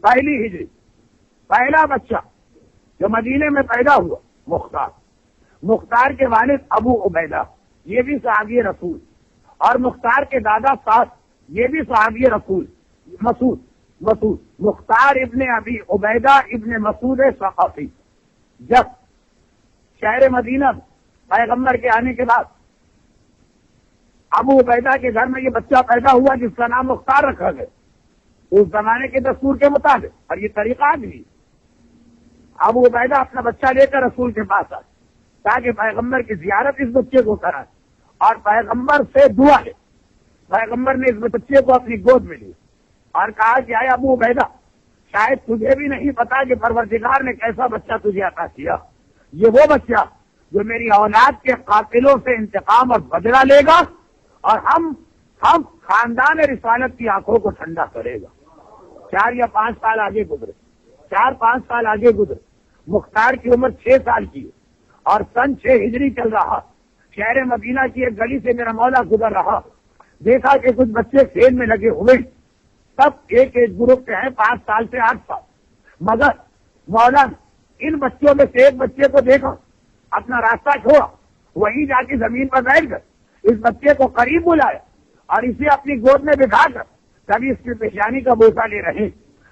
پہلی ہجری پہلا بچہ جو مدینے میں پیدا ہوا مختار، مختار کے والد ابو عبیدہ یہ بھی صحابی رسول، اور مختار کے دادا سعد یہ بھی صحابی رسول مسعود مختار ابن ابی عبیدہ ابن مسعود ثقفی۔ جب شہر مدینہ پیغمبر کے آنے کے بعد ابو عبیدہ کے گھر میں یہ بچہ پیدا ہوا جس کا نام مختار رکھا گیا، اس زمانے کے دستور کے مطابق، اور یہ طریقہ آج بھی، ابو عبیدہ اپنا بچہ لے کر رسول کے پاس آئے تاکہ پیغمبر کی زیارت اس بچے کو کرائے اور پیغمبر سے دعا لے۔ پیغمبر نے اس بچے کو اپنی گود میں لی اور کہا کہ اے ابو عبیدہ، شاید تجھے بھی نہیں پتا کہ پروردگار نے کیسا بچہ تجھے عطا کیا، یہ وہ بچہ جو میری اولاد کے قاتلوں سے انتقام اور بدلہ لے گا اور ہم خاندان رسالت کی آنکھوں کو ٹھنڈا کرے گا۔ 4 یا 5 سال آگے گزرے، 4-5 سال آگے گزرے، مختار کی عمر 6 سال کی اور سن 6 ہجری چل رہا۔ شہر مدینہ کی ایک گلی سے میرا مولا گزر رہا، دیکھا کہ کچھ بچے کھیل میں لگے ہوئے، سب ایک گروپ کے ہیں 5 سال سے 8 سال، مگر مولا ان بچوں میں سے ایک بچے کو دیکھا، اپنا راستہ چھوڑا، وہیں جا کے زمین پر بیٹھ کر اس بچے کو قریب بلایا اور اسے اپنی گود میں بٹھا کر کبھی اس کی پیشانی کا بوسہ لے رہے،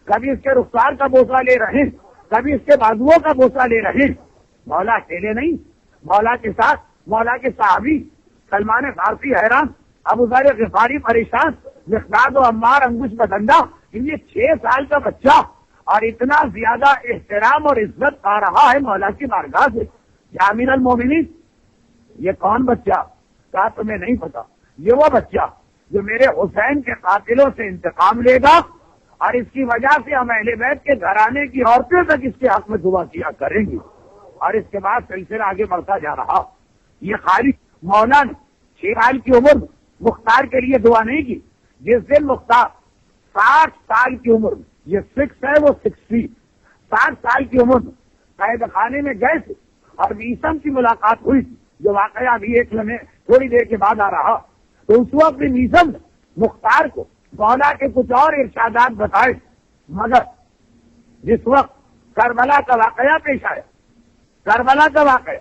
کبھی اس کے رخسار کا بوسہ لے رہے، کبھی اس کے بازوؤں کا بوسہ لے رہے۔ مولا اکیلے نہیں، مولا کے ساتھ مولا کے صحابی سلمان فارسی حیران، ابو ذر غفاری پریشان، مقداد و عمار انگوش بدندہ، یہ 6 سال کا بچہ اور اتنا زیادہ احترام اور عزت پا رہا ہے مولا کی بارگاہ سے۔ یا امیر المومنین، یہ کون بچہ؟ کہا تمہیں نہیں پتا، یہ وہ بچہ جو میرے حسین کے قاتلوں سے انتقام لے گا اور اس کی وجہ سے ہم اہل بیت کے گھرانے کی عورتیں تک اس کے حق میں دعا کیا کریں گی۔ اور اس کے بعد سلسلہ آگے بڑھتا جا رہا۔ یہ خالی مولا نے 6 سال کی عمر میں مختار کے لیے دعا نہیں کی، جس دن مختار 60 سال کی عمر میں، یہ 6 ہے وہ 60، 60 سال کی عمر میں قید خانے میں گئے تھے اور میثم کی ملاقات ہوئی تھی، جو واقعہ ابھی ایک لمحے تھوڑی دیر کے بعد آ رہا۔ تو اس وقت بھی میثم نے مختار کو مولا کے کچھ اور ارشادات بتائے، مگر جس وقت کربلا کا واقعہ پیش آیا، کربلا کا واقعہ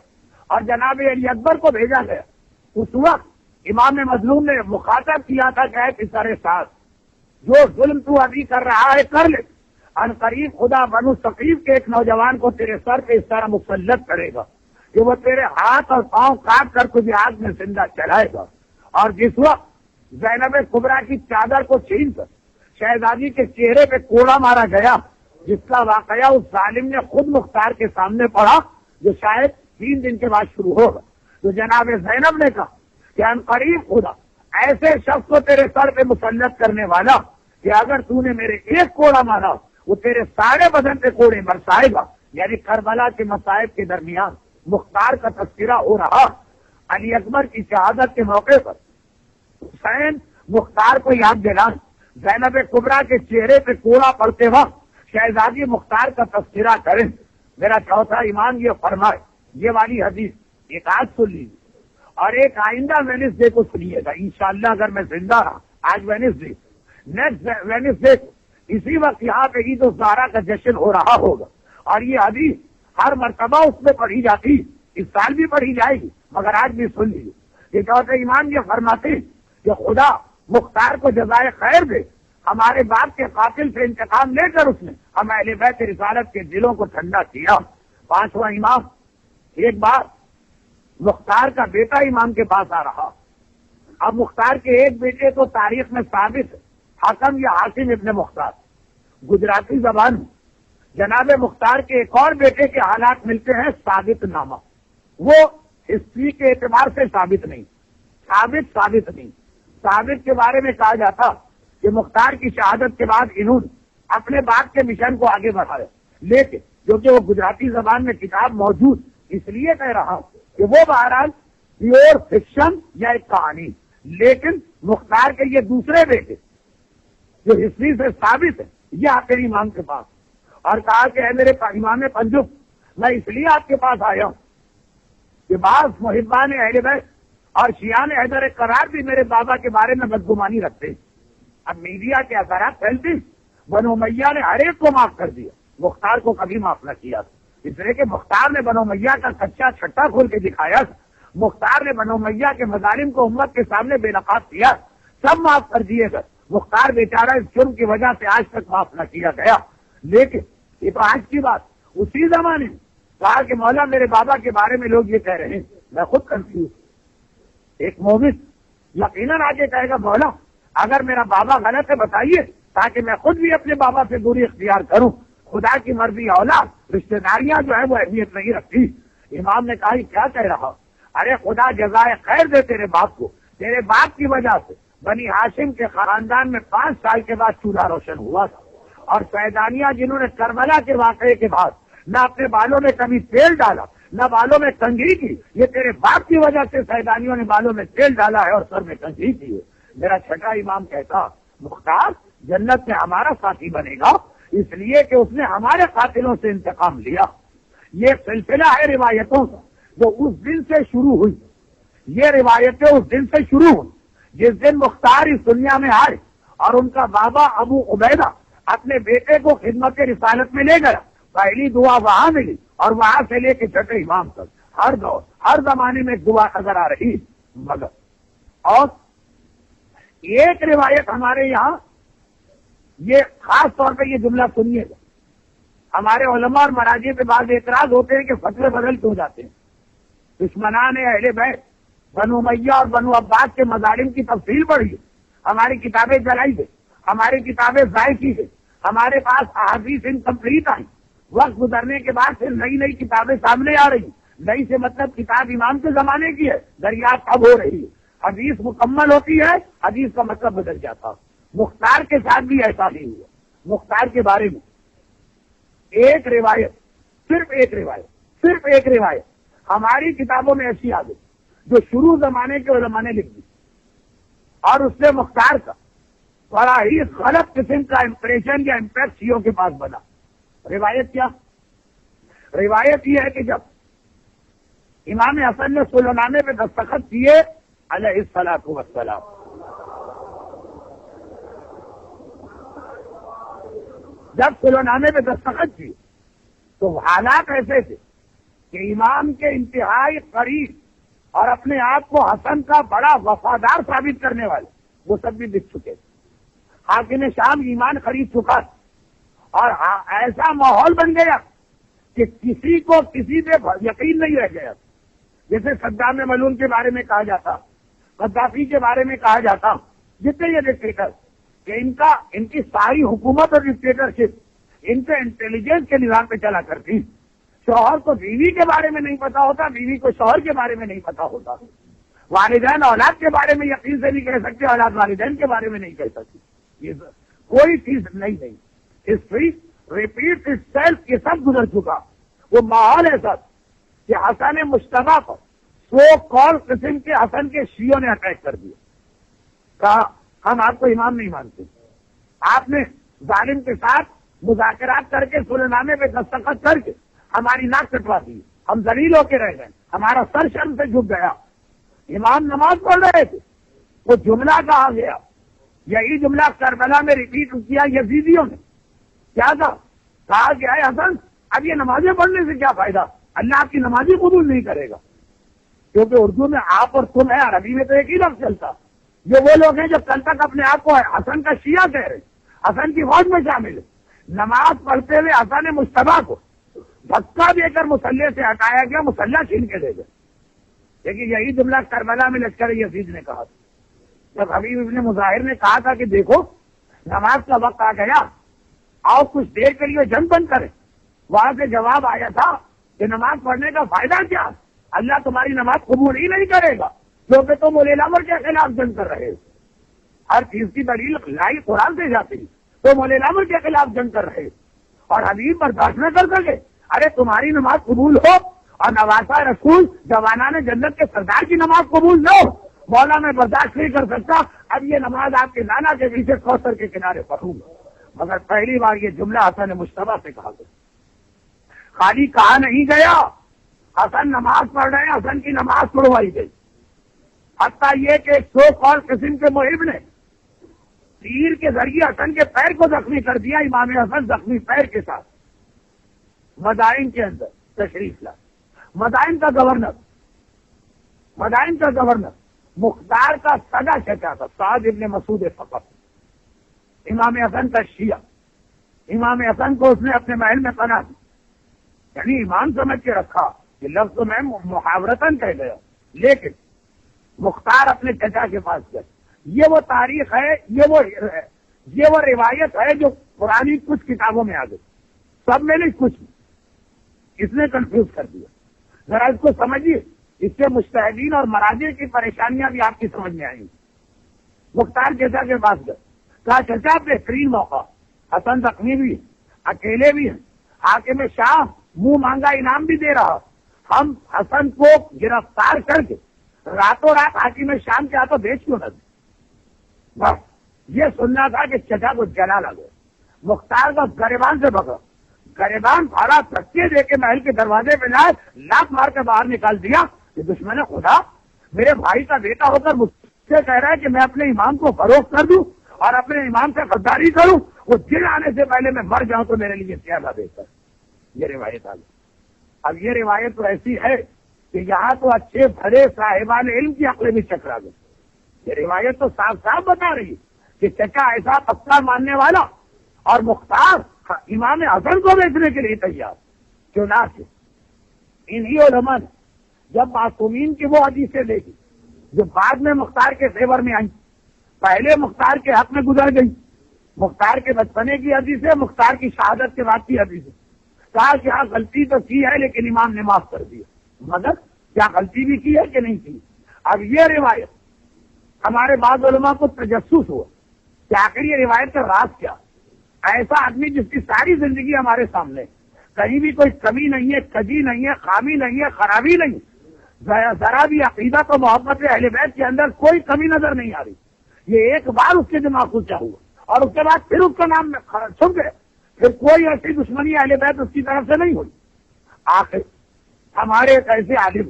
اور جناب علی اکبر کو بھیجا گیا، اس وقت امام مظلوم نے مخاطب کیا تھا کہ اے پسر ساز، جو ظلم تو ابھی کر رہا ہے کر لے، ان قریب خدا بنو ثقیف کے ایک نوجوان کو تیرے سر پہ اس طرح مسلط کرے گا کہ وہ تیرے ہاتھ اور پاؤں کاٹ کر تجھے آگ میں زندہ چلائے گا۔ اور جس وقت زینب کبریٰ کی چادر کو چھین کر شہزادی کے چہرے پہ کوڑا مارا گیا، جس کا واقعہ اس ظالم نے خود مختار کے سامنے پڑھا، جو شاید 3 دن کے بعد شروع ہوگا، تو جناب زینب نے کہا کہ ان قریب خدا ایسے شخص کو تیرے سر پہ مسلط کرنے والا کہ اگر تو نے میرے ایک کوڑا مارا وہ تیرے سارے بدن پہ کوڑے برسائے گا۔ یعنی کربلا کے مصائب کے درمیان مختار کا تذکرہ ہو رہا۔ علی اکبر کی شہادت کے موقع پر حسین مختار کو یاد دلائیں، زینب کبریٰ کے چہرے پہ کوڑا پڑتے وقت شہزادی مختار کا تذکرہ کریں۔ میرا چوتھا ایمان یہ فرمائے، یہ والی حدیث ایک آج سن لیجیے اور ایک آئندہ وینسڈے کو سنیے گا انشاءاللہ، اگر میں زندہ رہا۔ آج وینسڈے، نیکسٹ وینسڈے کو اسی وقت یہاں پہ عید الزہرا کا جشن ہو رہا ہوگا اور یہ حدیث ہر مرتبہ اس میں پڑھی جاتی، اس سال بھی پڑھی جائے گی، مگر آج بھی سن لیجیے۔ یہ چوتھے ایمان یہ فرماتے کہ خدا مختار کو جزائے خیر دے، ہمارے باپ کے قاتل سے انتقام لے کر اس نے ہم اہل بیت رسالت کے دلوں کو ٹھنڈا کیا۔ پانچواں امام، ایک بار مختار کا بیٹا امام کے پاس آ رہا۔ اب مختار کے ایک بیٹے تو تاریخ میں ثابت ہے، حکم یا حاکم ابن مختار، گجراتی زبان میں جناب مختار کے ایک اور بیٹے کے حالات ملتے ہیں ثابت نامہ، وہ ہسٹری کے اعتبار سے ثابت نہیں، ثابت کے بارے میں کہا جاتا کہ مختار کی شہادت کے بعد انہوں نے اپنے باپ کے مشن کو آگے بڑھایا، لیکن جو کہ وہ گجراتی زبان میں کتاب موجود، اس لیے کہہ رہا ہوں کہ وہ بہرحال پیور فکشن یا ایک کہانی، لیکن مختار کے یہ دوسرے بیٹے جو ہسٹری سے ثابت ہے، یہ آتے امام کے پاس اور کہا کہ اے میرے امام پنجب، میں اس لیے آپ کے پاس آیا ہوں کہ بعض محبان اہل بیت اور شیعان حیدر قرار بھی میرے بابا کے بارے میں بدگمانی رکھتے ہیں۔ اب میڈیا کے اثرات پھیلتے، بنو امیہ نے ہر ایک کو معاف کر دیا، مختار کو کبھی معاف نہ کیا تھا، اس لیے کہ مختار نے بنو امیہ کا کچا چھٹا کھول کے دکھایا تھا، مختار نے بنو امیہ کے مظالم کو امت کے سامنے بے نقاب کیا، سب معاف کر دیے گئے، مختار بیچارہ اس جرم کی وجہ سے آج تک معاف نہ کیا گیا۔ لیکن یہ تو آج کی بات، اسی زمانے میں کہا کہ مولا میرے بابا کے بارے میں لوگ یہ کہہ رہے ہیں، میں خود کنفیوز۔ ایک مومن یقیناً آگے کہے گا مولا اگر میرا بابا غلط ہے بتائیے تاکہ میں خود بھی اپنے بابا سے دوری اختیار کروں، خدا کی مرضی اولاد رشتہ داریاں جو ہے وہ اہمیت نہیں رکھتی۔ امام نے کہا کیا کہہ رہا؟ ارے خدا جزائے خیر دے تیرے باپ کو، تیرے باپ کی وجہ سے بنی ہاشم کے خاندان میں 5 سال کے بعد چولہا روشن ہوا تھا، اور سیدانیہ جنہوں نے کربلا کے واقعے کے بعد نہ اپنے بالوں میں کبھی تیل ڈالا نہ بالوں میں کنگھی کی، یہ تیرے باپ کی وجہ سے سیدانیوں نے بالوں میں تیل ڈالا ہے اور سر میں کنگھی کی ہے۔ میرا چھٹا امام کہتا مختار جنت میں ہمارا ساتھی بنے گا اس لیے کہ اس نے ہمارے قاتلوں سے انتقام لیا۔ یہ سلسلہ ہے روایتوں کا جو اس دن سے شروع ہوئی، یہ روایتیں اس دن سے شروع ہوئی جس دن مختار اس دنیا میں آئے اور ان کا بابا ابو عبیدہ اپنے بیٹے کو خدمت رسالت میں لے گیا، پہلی دعا وہاں ملی اور وہاں سے لے کے چھٹے امام تک ہر دور ہر زمانے میں ایک دعا نظر آ رہی مگر۔ اور ایک روایت ہمارے یہاں یہ خاص طور پہ یہ جملہ سنیے گا، ہمارے علماء اور مراجع پہ بعض اعتراض ہوتے ہیں کہ فتوے بدل کیوں جاتے ہیں۔ دشمنان اہل بیت بنو امیہ اور بنو عباس کے مظالم کی تفصیل پڑھی، ہماری کتابیں جلائی گئی، ہماری کتابیں ضائع کی گئی، ہمارے پاس احادیث انکمپلیٹ آئی، وقت گزرنے کے بعد پھر نئی نئی کتابیں سامنے آ رہی، نئی سے مطلب کتاب امام کے زمانے کی ہے، دریافت اب ہو رہی ہے، حدیث مکمل ہوتی ہے، حدیث کا مطلب بدل جاتا۔ مختار کے ساتھ بھی ایسا نہیں ہوا۔ مختار کے بارے میں ایک روایت، صرف ایک روایت ہماری کتابوں میں ایسی آ گئی جو شروع زمانے کے علماء نے لکھ دی، اور اس سے مختار کا بڑا ہی غلط قسم کا امپریشن یا امپیکٹ شیعوں کے پاس بنا۔ روایت کیا؟ روایت یہ ہے کہ جب امام حسن نے سلونامے پہ دستخط کیے علیہ الصلاۃ والسلام، جب سلونامے پہ دستخط کیے تو حالات ایسے تھے کہ امام کے انتہائی قریب اور اپنے آپ کو حسن کا بڑا وفادار ثابت کرنے والے وہ سب بھی دکھ چکے تھے، حاکم شام ایمان خرید چکا تھا، اور ایسا ماحول بن گیا کہ کسی کو کسی پہ یقین نہیں رہ گیا، جیسے صدام ملعون کے بارے میں کہا جاتا، غدافی کے بارے میں کہا جاتا، جتنے یہ ڈکٹیٹر کہ ان کی ساری حکومت اور ڈکٹیٹرشپ ان کے انٹیلیجنس کے نظام پہ چلا کرتی، شوہر کو بیوی کے بارے میں نہیں پتا ہوتا، بیوی کو شوہر کے بارے میں نہیں پتا ہوتا، والدین اولاد کے بارے میں یقین سے نہیں کہہ سکتے، اولاد والدین کے بارے میں نہیں کہہ سکتی، یہ کوئی چیز نہیں، ہسٹری ریپیٹ اٹ سیلف، یہ سب گزر چکا۔ وہ ماحول ایسا کہ حسن مشتبہ کو سو کال قسم کے حسن کے شیعوں نے اٹیک کر دیا، کہا ہم آپ کو امام نہیں مانتے، آپ نے ظالم کے ساتھ مذاکرات کر کے سلونامے پہ دستخط کر کے ہماری ناک کٹوا دی، ہم ذلیل ہو کے رہ گئے، ہمارا سر شرم سے جھک گیا۔ امام نماز پڑھ رہے تھے، وہ جملہ کہا گیا، یہی جملہ کربلا میں ریپیٹ کیا یزیدیوں نے، کیا کہا گیا ہے حسن اب یہ نمازیں پڑھنے سے کیا فائدہ، اللہ آپ کی نمازی قبول نہیں کرے گا، کیونکہ اردو میں آپ اور تم ہے، عربی میں تو ایک ہی لفظ چلتا۔ یہ وہ لوگ ہیں جو کل تک اپنے آپ کو حسن کا شیعہ کہہ رہے، حسن کی فوج میں شامل ہے، نماز پڑھتے ہوئے حسن مشتبہ کو دھکا دے کر مسلح سے ہٹایا گیا، مسلح چھین کے دے گئے۔ لیکن یہی جملہ کربلا میں لشکر یزید نے کہا تھا، جب حبیب ابن مظاہر نے کہا تھا کہ دیکھو نماز کا وقت آ گیا، آؤ کچھ دیر کے لیے جنگ بند کریں، وہاں سے جواب آیا تھا کہ نماز پڑھنے کا فائدہ کیا، اللہ تمہاری نماز قبول ہی نہیں کرے گا کیونکہ تم اولی الامر کے خلاف جنگ کر رہے ہو۔ ہر چیز کی دلیل لائی قرآن سے جاتی، تم اولی الامر کے خلاف جنگ کر رہے ہو، اور حبیب برداشت نہ کر سکے، ارے تمہاری نماز قبول ہو اور نواسا رسول جوانان جنت کے سردار کی نماز قبول نہ ہو، مولا میں برداشت نہیں کر سکتا، اب یہ نماز آپ کے نانا کے پیچھے کوثر کے کنارے پڑھوں گا۔ مگر پہلی بار یہ جملہ حسن مشتبہ سے کہا گیا، خالی کہا نہیں گیا، حسن نماز پڑھ رہے ہیں، حسن کی نماز پڑھوائی گئی، حتیٰ یہ کہ ایک سو کال قسم کے محب نے تیر کے ذریعے حسن کے پیر کو زخمی کر دیا. امام حسن زخمی پیر کے ساتھ مدائن کے اندر تشریف لا. مدائن کا گورنر مختار کا سگا چچا تھا سعد ابن مسعود فقط. امام حسن کا شیعہ. امام حسن کو اس نے اپنے محل میں پناہ دی, یعنی امام سمجھ کے رکھا. یہ لفظ تو میں محاورتاً کہہ گیا, لیکن مختار اپنے چچا کے پاس گئے. یہ وہ تاریخ ہے, یہ وہ روایت ہے جو پرانی کچھ کتابوں میں آ گئی, سب میں نہیں کچھ. اس نے کنفیوز کر دیا. ذرا اس کو سمجھیے, اس سے مجتہدین اور مراجع کی پریشانیاں بھی آپ کی سمجھ میں آئیں گی. مختار چچا کے پاس گئے, کہا چچا بہترین موقع, حسن زخمی بھی ہے, اکیلے بھی ہیں, حاکم شاہ منہ مانگا انعام بھی دے رہا, ہم حسن کو گرفتار کر کے راتوں رات حاکم شام کے ہاتھوں بیچ کیوں نہ دیں. بس یہ سننا تھا کہ چچا کو جلا لگ گیا. مختار کا گریبان سے پکڑا, گریبان پھاڑا, دھکے دے کے محل کے دروازے پہ لائے, لاک مار کے باہر نکال دیا کہ دشمن خدا میرے بھائی کا بیٹا ہو کر مجھ سے کہہ رہا ہے کہ میں اپنے امام کو فروخت کر دوں اور اپنے امام سے غداری کروں, وہ دن آنے سے پہلے میں مر جاؤں تو میرے لیے زیادہ بہتر. یہ روایت آ گئی. اب یہ روایت تو ایسی ہے کہ یہاں تو اچھے بھرے صاحبان علم کی عقلیں بھی چکرا گئی. یہ روایت تو صاف صاف بتا رہی ہے کہ چچا ایسا پکا ماننے والا اور مختار امام حسن کو بیچنے کے لیے تیار. چنانچہ انہی علماء نے جب معصومین کی وہ حدیثیں دیکھی جو بعد میں مختار کے فیور میں آئیں, پہلے مختار کے حق میں گزر گئی, مختار کے بچپنے کی حدیث ہے, مختار کی شہادت کے بعد کی حدیث ہے, کہا کہ ہاں غلطی تو کی ہے لیکن امام نے معاف کر دیا. مگر کیا غلطی بھی کی ہے کہ نہیں کی؟ اب یہ روایت ہمارے بعض علماء کو تجسس ہوا کہ آخر یہ روایت کا راز کیا. ایسا آدمی جس کی ساری زندگی ہمارے سامنے, کہیں بھی کوئی کمی نہیں ہے, کجی نہیں ہے, خامی نہیں ہے, خرابی نہیں, ذرا بھی عقیدت و محبت اہل بیت کے اندر کوئی کمی نظر نہیں آ رہی. یہ ایک بار اس کے دماغ کو کیا ہوا اور اس کے بعد پھر اس کا نام چھپ گئے, پھر کوئی ایسی دشمنی اہل بیت اس کی طرف سے نہیں ہوئی. آخر ہمارے ایک ایسے عالم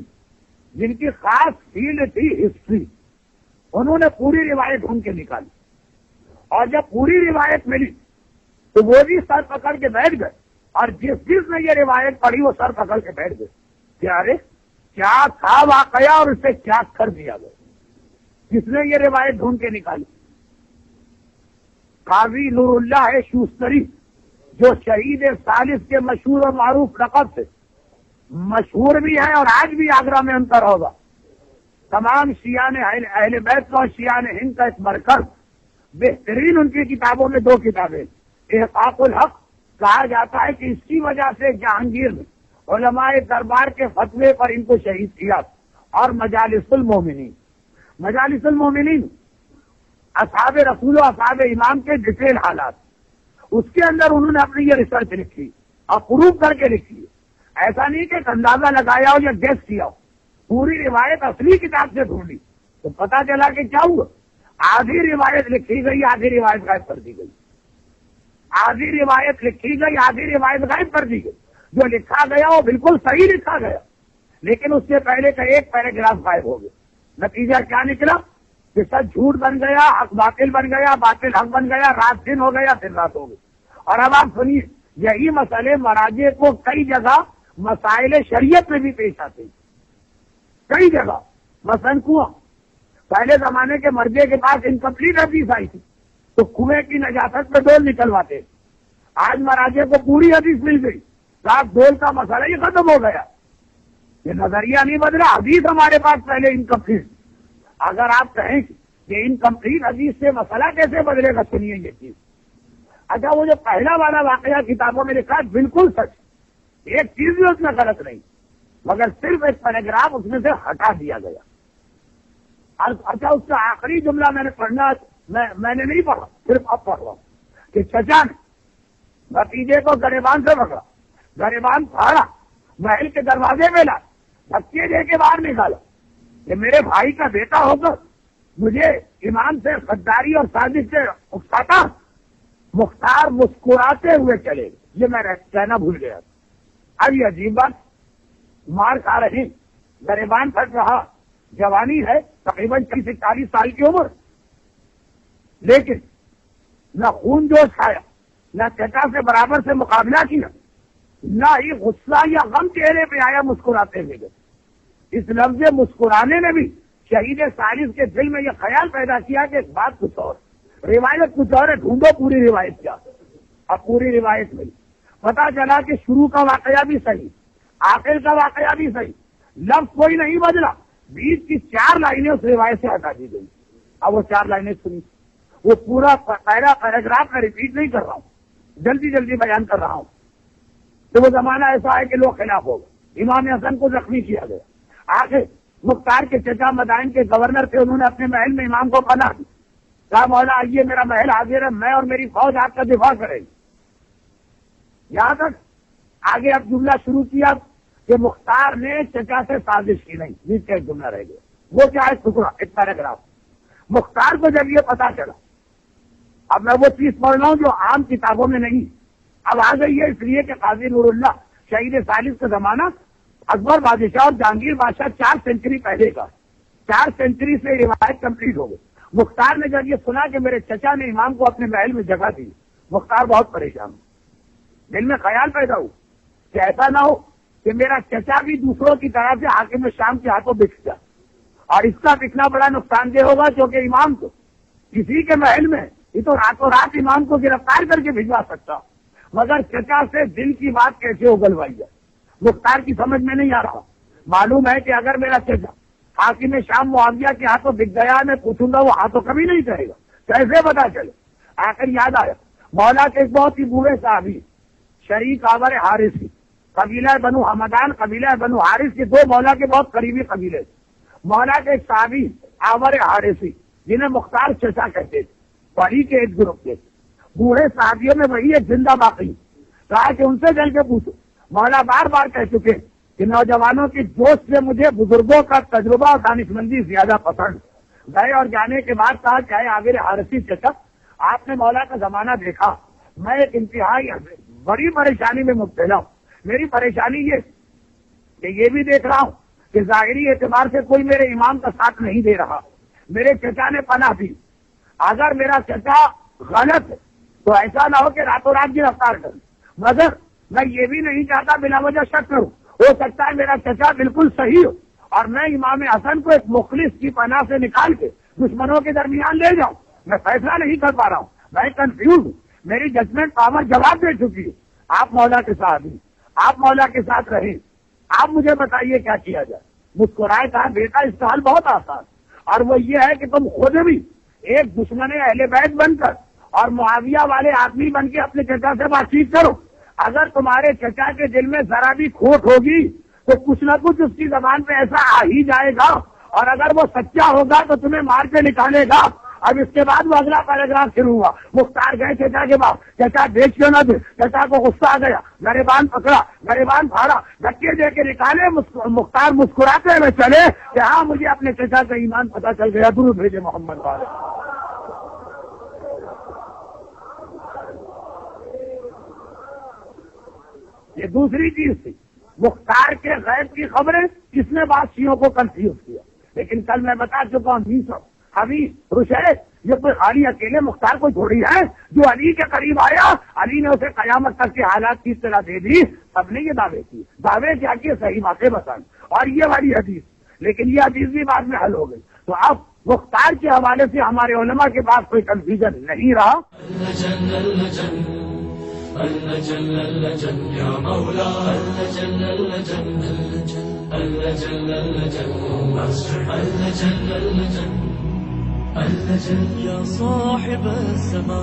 جن کی خاص فیلڈ تھی ہسٹری, انہوں نے پوری روایت ڈھونڈ کے نکالی, اور جب پوری روایت ملی تو وہ بھی سر پکڑ کے بیٹھ گئے, اور جس نے یہ روایت پڑھی وہ سر پکڑ کے بیٹھ گئے کہ ارے کیا تھا واقعہ اور اسے کیا کر دیا گیا. کس نے یہ روایت ڈھونڈ کے نکالی؟ قاضی نور اللہ شوستری, جو شہید ثالث کے مشہور اور معروف لقب سے مشہور بھی ہے اور آج بھی آگرہ میں انتر ہوگا. تمام شیعان اہل بیت اور شیعان ہند کا ایک مرکز. بہترین ان کی کتابوں میں دو کتابیں, احقاق الحق کہا جاتا ہے کہ اس کی وجہ سے جہانگیر نے علماء دربار کے فتوے پر ان کو شہید کیا, اور مجالس المومنین. مجالس المومنین اصحاب رسول و اصحاب امام کے ڈیٹیل حالات, اس کے اندر انہوں نے اپنی یہ ریسرچ لکھی اور پروف کر کے لکھی ہے. ایسا نہیں کہ اندازہ لگایا ہو یا گیس کیا ہو, پوری روایت اصلی کتاب سے ڈھونڈی تو پتا چلا کہ کیا ہوا, آدھی روایت لکھی گئی, آدھی روایت غائب کر دی گئی. آدھی روایت لکھی گئی, آدھی روایت غائب کر دی گئی. جو لکھا گیا وہ بالکل صحیح لکھا گیا, لیکن اس سے پہلے کا ایک پیراگراف غائب ہو گیا. نتیجہ کیا نکلا کہ سچ جھوٹ بن گیا, حق باطل بن گیا, باطل حق بن گیا, رات دن ہو گیا, دن رات ہو گئی. اور اب آپ سنیے, یہی مسئلے مراجع کو کئی جگہ مسائل شریعت میں بھی پیش آتے ہیں. کئی جگہ مثلاً کنواں, پہلے زمانے کے مرجے کے پاس انکمپلیٹ حدیث آئی تھی تو کنویں کی نجاست میں ڈول نکلواتے. آج مراجع کو پوری حدیث مل گئی, رات ڈول کا مسئلہ یہ ختم ہو گیا. یہ نظریہ نہیں بدلا, حدیث ہمارے پاس پہلے انکمپلیٹ. اگر آپ کہیں کہ انکمپلیٹ حدیث سے مسئلہ کیسے بدلے گا, سنیے یہ چیز. اچھا, وہ جو پہلا والا واقعہ کتابوں میں لکھا ہے بالکل سچ, ایک چیز بھی اس میں غلط نہیں, مگر صرف ایک پیراگراف اس میں سے ہٹا دیا گیا. اچھا, اس کا آخری جملہ میں نے پڑھنا, میں نے نہیں پڑھا, صرف اب پڑھ رہا ہوں کہ چچا نے بھتیجے کو گریبان سے پکڑا, گریبان پھاڑا, محل کے دروازے میں لا, دھکے دے کے باہر نکالا کہ میرے بھائی کا بیٹا ہو کر مجھے امام سے غداری اور سازش سے اکساتا. مختار مسکراتے ہوئے چلے گئے. یہ میں کہنا بھول گیا تھا. اب یہ عجیب بات, مار کھا رہی, گریبان پھٹ رہا, جوانی ہے, تقریباً 30 سے 40 سال کی عمر, لیکن نہ خون جوش کھایا، نہ چچا سے برابر سے مقابلہ کیا، نہ ہی غصہ یا غم چہرے پہ آیا مسکراتے ہوئے. اس لفظ مسکرانے نے بھی شہید ثالث کے دل میں یہ خیال پیدا کیا کہ ایک بات کچھ اور، روایت کچھ اور ہے، ڈھونڈو پوری روایت کیا. اب پوری روایت ملی، پتا چلا کہ شروع کا واقعہ بھی صحیح، آخر کا واقعہ بھی صحیح، لفظ کوئی نہیں بدلا، بیچ کی 4 لائنیں اس روایت سے ہٹا دی گئی. اب وہ 4 لائنیں سنی، وہ پورا پیراگراف میں ریپیٹ نہیں کر رہا ہوں، جلدی جلدی بیان کر رہا ہوں. تو وہ زمانہ ایسا ہے کہ لوگ خلاف ہو گئے، امام حسن کو زخمی کیا گیا. آخر مختار کے چچا مدائن کے گورنر تھے، انہوں نے اپنے محل میں امام کو پناہ دی، کہا مولا آئیے میرا محل حاضر ہے، میں اور میری فوج آپ کا دفاع کرے گی. یہاں تک آگے اب جملہ شروع کیا کہ مختار نے چچا سے سازش کی نہیں، بیچ کا ایک جملہ رہ گیا. وہ کیا ہے؟ ٹکڑا، ایک پیراگراف. مختار کو جب یہ پتا چلا، اب میں وہ چیز پڑھ رہا ہوں جو عام کتابوں میں نہیں، اب آ گئی ہے، اس لیے کہ قاضی نور اللہ شہید ثالث کا زمانہ اکبر بادشاہ اور جہانگیر بادشاہ 4 سینچری پہلے کا، 4 سینچری سے روایت کمپلیٹ ہو گئی. مختار نے جب یہ سنا کہ میرے چچا نے امام کو اپنے محل میں جگہ دی، مختار بہت پریشان، دل میں خیال پیدا ہو کہ ایسا نہ ہو کہ میرا چچا بھی دوسروں کی طرح سے حاکم شام کے ہاتھوں بک جائے، اور اس کا بکنا بڑا نقصان دہ ہوگا، کیونکہ امام کو کسی کے محل میں یہ تو راتوں رات امام کو گرفتار کر کے بھجوا سکتا، مگر چچا سے دل کی بات کیسے اگلوائی جائے. مختار کی سمجھ میں نہیں آ رہا. معلوم ہے کہ اگر میرا چچا حاکم شام معاویہ کے ہاتھوں بک گیا، میں پوچھوں گا وہ ہاتھوں کبھی نہیں کہے گا، کیسے پتا چلے. آخر یاد آیا مولا کے ایک بہت ہی بوڑھے صحابی شریک آور حارثی، قبیلہ بنو حمدان، قبیلہ بنو حارث، کے 2 مولا کے بہت قریبی قبیلے تھے. مولا کے ایک صحابی آور حارثی جنہیں مختار چچا کہتے تھے، وہی کے ایک گروپ کے بوڑھے صحابیوں میں وہی ایک زندہ باقی. کہا کہ ان سے جل کے پوچھو. مولا بار بار کہہ چکے کہ نوجوانوں کی جوش سے مجھے بزرگوں کا تجربہ اور دانشمندی زیادہ پسند. گئے اور جانے کے بعد کہا کہ عابر حارثی چچا، آپ نے مولا کا زمانہ دیکھا، میں ایک انتہائی بڑی پریشانی میں مبتلا ہوں. میری پریشانی یہ کہ یہ بھی دیکھ رہا ہوں کہ ظاہری اعتبار سے کوئی میرے امام کا ساتھ نہیں دے رہا. میرے چچا نے پناہ دی، اگر میرا چچا غلط ہے تو ایسا نہ ہو کہ راتوں رات گرفتار کروں، مگر میں یہ بھی نہیں چاہتا بلا وجہ شک کروں. ہو سکتا ہے میرا چچا بالکل صحیح ہو اور میں امام حسن کو ایک مخلص کی پناہ سے نکال کے دشمنوں کے درمیان لے جاؤں. میں فیصلہ نہیں کر پا رہا ہوں، میں کنفیوز ہوں. میری ججمنٹ پاور جواب دے چکی ہے. آپ مولا کے ساتھ ہیں، آپ مولا کے ساتھ رہیں، آپ مجھے بتائیے کیا کیا جائے. مسکرائے کہا بیٹا اس کا حل بہت آسان، اور وہ یہ ہے کہ تم خود بھی ایک دشمن اہل بیت بن کر اور معاویہ والے آدمی بن کے اپنے چچا سے بات چیت کرو. اگر تمہارے چچا کے دل میں ذرا بھی کھوٹ ہوگی تو کچھ نہ کچھ اس کی زبان پہ ایسا آ ہی جائے گا، اور اگر وہ سچا ہوگا تو تمہیں مار کے نکالے گا. اب اس کے بعد وہ اگلا پیراگراف شروع ہوا. مختار گئے چچا کے باپ، چچا دیکھ کیوں نہ دے. چچا کو غصہ آ گیا، گریبان پکڑا، گریبان پھاڑا، دھکے دے کے نکالے. مختار مسکراتے ہوئے چلے کہ ہاں مجھے اپنے چچا کا ایمان پتہ چل گیا، درود بھیجے محمد والے. یہ دوسری چیز تھی. مختار کے غیب کی خبریں کس نے بادشاہوں کو کنفیوز کیا. لیکن کل میں بتا چکا ہوں حبیب رشید یہ کوئی خالی اکیلے مختار کو چھوڑی ہے. جو علی کے قریب آیا، علی نے اسے قیامت تک کے حالات کی اطلاع دے دی. سب نے یہ دعوے کیے، دعوے کیا کیے، صحیح باتیں بتائیں. اور یہ والی حدیث، لیکن یہ حدیث بھی بعد میں حل ہو گئی. تو اب مختار کے حوالے سے ہمارے علماء کے پاس کوئی کنفیوژن نہیں رہا. يا صاحب السماء